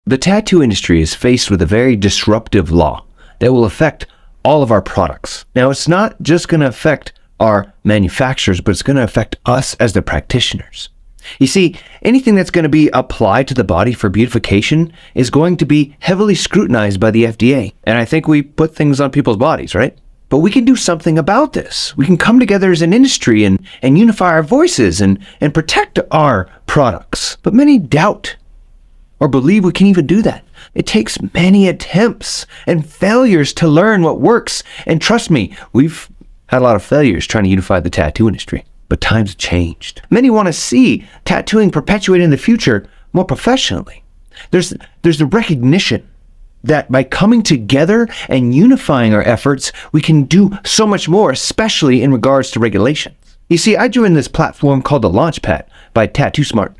The tattoo industry is faced with a very disruptive law that will affect all of our products. Now, it's not just going to affect our manufacturers, but it's going to affect us as the practitioners. You see, anything that's going to be applied to the body for beautification is going to be heavily scrutinized by the FDA. And I think we put things on people's bodies, right? But we can do something about this. We can come together as an industry and unify our voices and protect our products. But many doubt or believe we can even do that. It takes many attempts and failures to learn what works. And trust me, we've had a lot of failures trying to unify the tattoo industry. But times have changed. Many want to see tattooing perpetuate in the future more professionally. There's the recognition that by coming together and unifying our efforts, we can do so much more, especially in regards to regulations. You see, I joined this platform called the Launchpad by Tattoo Smart,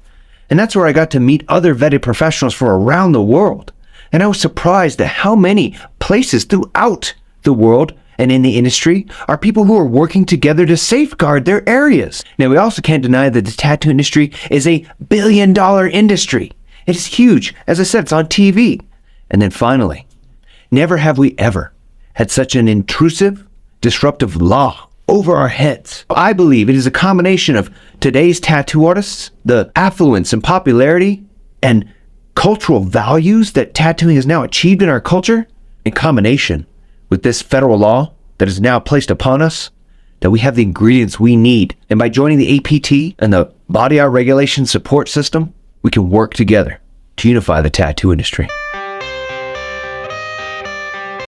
and that's where I got to meet other vetted professionals from around the world. And I was surprised at how many places throughout the world and in the industry are people who are working together to safeguard their areas. Now, we also can't deny that the tattoo industry is a billion-dollar industry. It is huge. As I said, it's on TV. And then finally, never have we ever had such an intrusive, disruptive law over our heads. I believe it is a combination of today's tattoo artists, the affluence and popularity and cultural values that tattooing has now achieved in our culture, in combination with this federal law that is now placed upon us, that we have the ingredients we need. And by joining the APT and the Body Art Regulation Support System, we can work together to unify the tattoo industry.